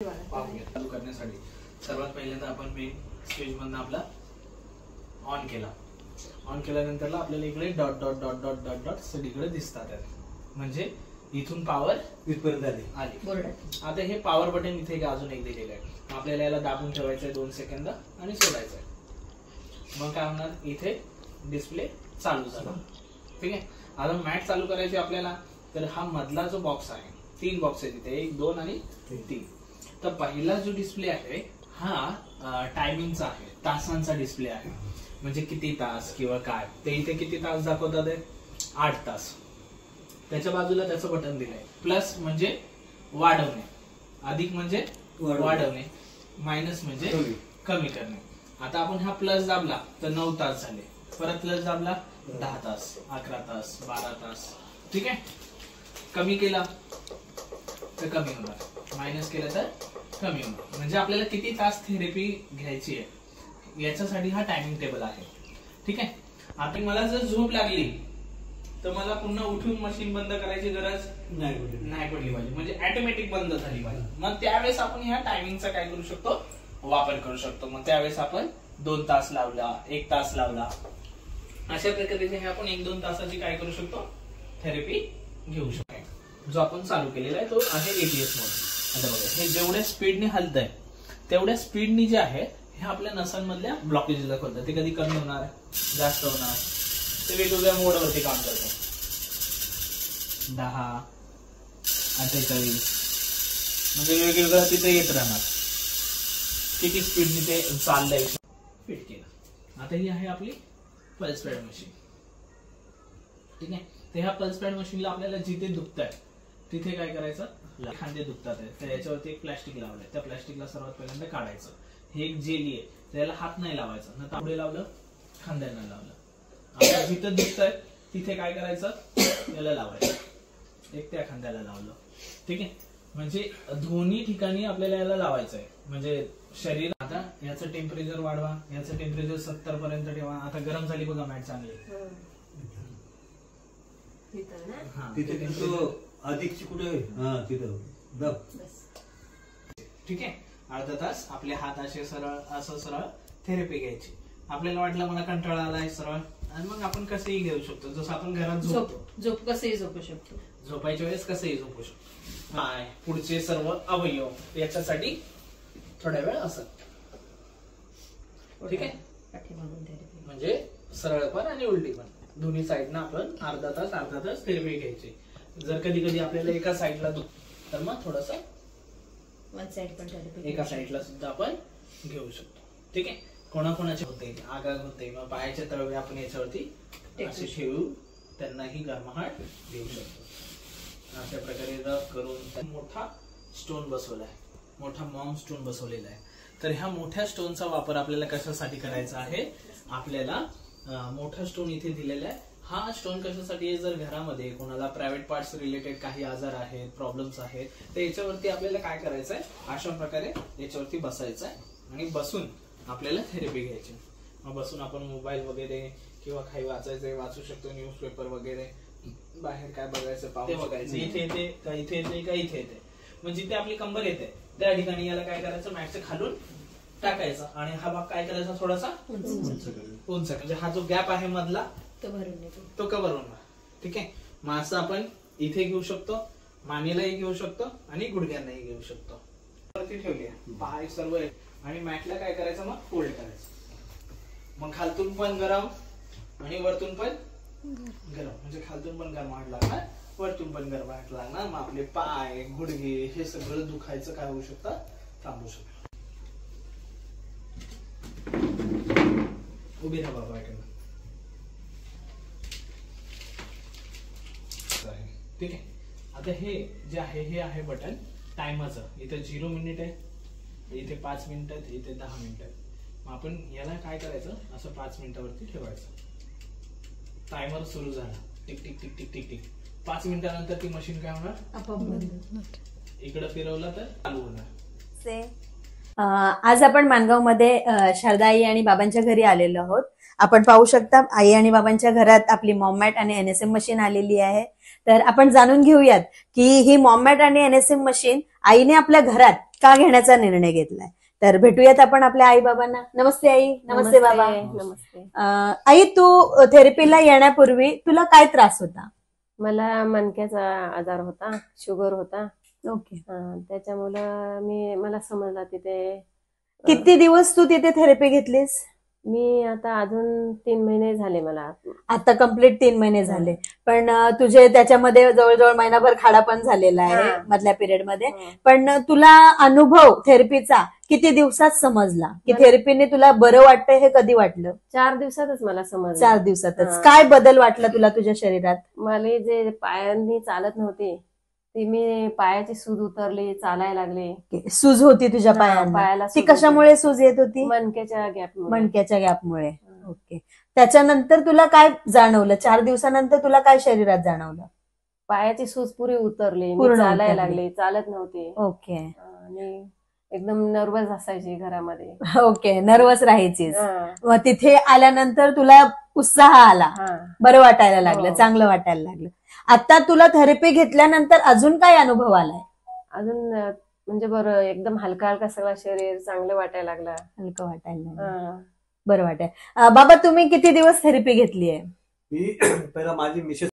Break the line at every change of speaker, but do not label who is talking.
चालू करण्यासाठी सर्वात पहिल्यांदा आपण मेन स्विच मधनं आपला ऑन केला. ऑन केल्यानंतर आपल्याला इकडे dot dot dot dot dot dot सगळीकडे दिसतात, म्हणजे इथून पॉवर इथपर्यंत आली. आता हे पॉवर बटन इथे अजून एक दिलेलं आहे. आपल्याला याला दाबून ठेवायचं आहे 2 सेकंद आणि सोडायचं आहे. मग काय होणार, इथे डिस्प्ले चालू झाला. ठीक आहे. आता मॅट चालू करायची आपल्याला, तर हा मधला जो बॉक्स आहे, 3 बॉक्स आहे तिथे, 1 2 आणि 3. तर पहिला जो डिस्प्ले आहे हा टायमिंगचा आहे, तासांचा डिस्प्ले आहे. म्हणजे किती तास किंवा काय ते इथे किती तास दाखवतात, 8 तास. त्याच्या बाजूला त्याचं बटन दिलंय. प्लस म्हणजे वाढवणे, अधिक म्हणजे वाढवणे, मायनस म्हणजे कमी करणे. आता आपण हा प्लस दाबला तर 9 तास झाले, परत प्लस दाबला 10 तास, 11 तास, 12 तास. ठीक आहे. कमी केला तर कमी होणार, मायनस केलं तर कमी होणार. म्हणजे आपल्याला किती तास थेरपी घ्यायची आहे याच्यासाठी हा टायमिंग टेबल आहे. ठीक आहे. आता मला जर झोप लागली तर मला पुन्हा उठून मशीन बंद करायची गरज नाही पडली पाहिजे, म्हणजे ऑटोमॅटिक बंद झाली पाहिजे. मग त्यावेळेस आपण ह्या टायमिंगचा काय करू शकतो, वापर करू शकतो. मग त्यावेळेस आपण 2 तास लावला, 1 तास लावला, अशा प्रकारे आपण 1-2 तासाची काय करू शकतो, थेरपी घेऊ शकतो. जो आपण चालू केलेला आहे तो आहे एटीएस मोड. आता बघा, हे जेवढ्या स्पीडने हलत आहे तेवढ्या स्पीडने जे आहे हे आपल्या नसांमधल्या ब्लॉकेज दाखवतात. ते कधी कमी होणार, जास्त होणार, ते वेगवेगळ्या मोडवरती काम करतात. 10, 48 म्हणजे वेगवेगळं तिथे येत राहणार, किती स्पीडने ते चाललंय. फिट केलं. आता ही आहे आपली पल्स पॅड मशीन. ठीक आहे. तर ह्या पल्स पॅड मशीनला आपल्याला जिथे दुखत आहे तिथे काय करायचं, खांदे दुखतात आहे तर याच्यावरती एक प्लास्टिक लावलंय. त्या प्लास्टिकला सर्वात पहिल्यांदा काढायचं. हे एक जेली आहे, त्याला हात नाही लावायचा, न तांबडे लावलं, खांद्यांना लावलं. आता जिथं दुखतंय तिथे काय करायचं, याला लावायचं, एक त्या खांद्याला लावलं. ठीक आहे. म्हणजे दोन्ही ठिकाणी आपल्याला याला लावायचं आहे. म्हणजे शरीर, आता याचं टेम्परेचर वाढवा, याचं टेम्परेचर 70 पर्यंत ठेवा. आता गरम झाली बघा मॅट चांगली,
अधिकची कुठे तिथं.
ठीक आहे. अर्धा तास आपले हात असे सरळ असं सरळ थेरपी घ्यायची. आपल्याला वाटलं मला कंटाळा आलाय सरळ, आणि मग आपण कसंही घेऊ शकतो. जसं आपण घरात
झोप कसंही झोपू शकतो,
झोपायच्या वेळेस कसंही झोपू शकतो. पुढचे सर्व अवयव याच्यासाठी थोड्या वेळ असं. ठीक आहे. म्हणजे सरळ पण आणि उलटी पण दोन्ही साईडनं आपण अर्धा तास थेरपी घ्यायची. जर कधी कधी आपल्याला एका साईडला दुखत तर मग थोडस एका साईडला सुद्धा आपण घेऊ शकतो. ठीक आहे. कोणाकोणाचे होते, आगाग होते, मग पायाचे तळवे आपण याच्यावरती असे ठेवून त्यांनाही गरमाहट देऊ शकतो. अशा प्रकारे रफ करून मोठा स्टोन बसवलाय, मोठा मॉम स्टोन बसवलेला आहे. तर ह्या मोठ्या स्टोनचा वापर आपल्याला कशासाठी करायचा आहे, आपल्याला मोठा स्टोन इथे दिलेला आहे. हा स्टोन कशासाठी आहे, जर घरामध्ये कोणाला प्रायव्हेट पार्ट्स रिलेटेड काही आजार आहेत, प्रॉब्लेम्स आहेत, तर याच्यावरती आपल्याला काय करायचं आहे, अशा प्रकारे याच्यावरती बसायचं आहे आणि बसून आपल्याला थेरपी घ्यायची. मग बसून आपण मोबाईल वगैरे किंवा काही वाचायचं वाचू शकतो, न्यूजपेपर वगैरे, बाहेर काय बघायचं पाहू बघायचं. इथे येते का इथे येते का इथे येते, म्हणजे जिथे आपली कंबर येते त्या ठिकाणी याला काय करायचं, मॅटचं खालून टाकायचं आणि हा भाग काय करायचा, थोडासा उंच, म्हणजे हा जो गॅप आहे मधला तो कव्हर होणार. ठीक आहे. मग असं आपण इथे घेऊ शकतो, मानेलाही घेऊ शकतो आणि गुडघ्यांनाही घेऊ शकतो. वरती ठेवली पाय सर्व आहे आणि मॅटला काय करायचं, मग फोल्ड करायचं. मग खालतून पण गरम आणि वरतून पण गरम, म्हणजे खालतून पण गरमाहट लागणार, वरतून पण गरमाहट लागणार. मग आपले पाय, गुडघे हे सगळं दुखायचं काय होऊ शकतं, थांबू शकतं. उभी राहा बाबा. ठीक आहे. आता हे जे आहे हे आहे बटन टायमरचं. इथे 0 मिनिट आहे, इथे 5 मिनिट आहेत, इथे 10 मिनिट आहेत. मग आपण याला काय करायचं, असं 5 मिनिटावरती ठेवायचं. टायमर सुरू झाला, tick tick tick tick tick tick. 5 मिनिटानंतर ती मशीन काय होणार, इकडे फिरवलं तर चालू होणार.
आज आपण माणगावमध्ये शारदा आई आणि बाबांच्या घरी आलेलो आहोत. आपण पाहू शकता आई आणि बाबांच्या घरात आपली मॉम मॅट आणि एनएसएम मशीन आलेली आहे. तर आपण जाणून घेऊयात की ही मॉम मॅट आणि एनएसएम मशीन आईने आपल्या घरात का घेण्याचा निर्णय घेतलाय. तर भेटूयात आपण आपल्या आई बाबांना. नमस्ते आई. नमस्ते बाबा.
नमस्ते.
आई, तू थेरपीला येण्यापूर्वी तुला काय त्रास होता?
मला मणक्याचा आजार होता, शुगर होता.
ओके.
त्याच्यामुळं मला समजला तिथे.
किती दिवस तू तिथे थेरपी घेतलीस?
मी आता अजून 3 महिने झाले मला.
आता कम्प्लीट 3 महिने झाले. पण तुझे त्याच्यामध्ये जवळजवळ महिनाभर खाडा पण झालेला आहे
हा.
मधल्या पिरियड मध्ये. पण तुला अनुभव थेरपीचा किती दिवसात समजला की थेरपीने तुला बरं वाटतंय? हे कधी वाटलं?
4 दिवसातच मला समजलं.
4 दिवसातच.
हा.
काय बदल वाटला तुला तुझ्या शरीरात?
मला जे पायांनी चालत नव्हते ती मी पायाची सूज उतरली, चालायला लागले.
सूज होती तुझ्या
हा,
पायांना?
पायाला
ती
सूज होती.
कशामुळे सूज येत होती?
मणक्याच्या गॅप.
मणक्याच्या गॅपमुळे. ओके. त्याच्यानंतर तुला काय जाणवलं? 4 दिवसानंतर तुला काय शरीरात जाणवलं?
पायाची सूज पुरी उतरली, मी
पूर्ण
चालायला
उतरली.
लागले, चालत नव्हते.
ओके.
आणि एकदम नर्वस असायची घरामध्ये.
ओके. नर्वस राहायचीस.
हा.
मग तिथे आल्यानंतर तुला उत्साह आला,
हा.
बरं वाटायला लागलं,
हो.
चांगलं वाटायला लागलं. आता तुला थेरपी घेतल्यानंतर अजून काय अनुभव आलाय?
अजून म्हणजे बरं एकदम हलका हलका सगळं शरीर चांगलं वाटायला लागला.
हलकं वाटायला लागलं,
हा.
बरं वाटाय. बाबा, तुम्ही किती दिवस थेरपी घेतली आहे?
मी पहिला माझी मिसेस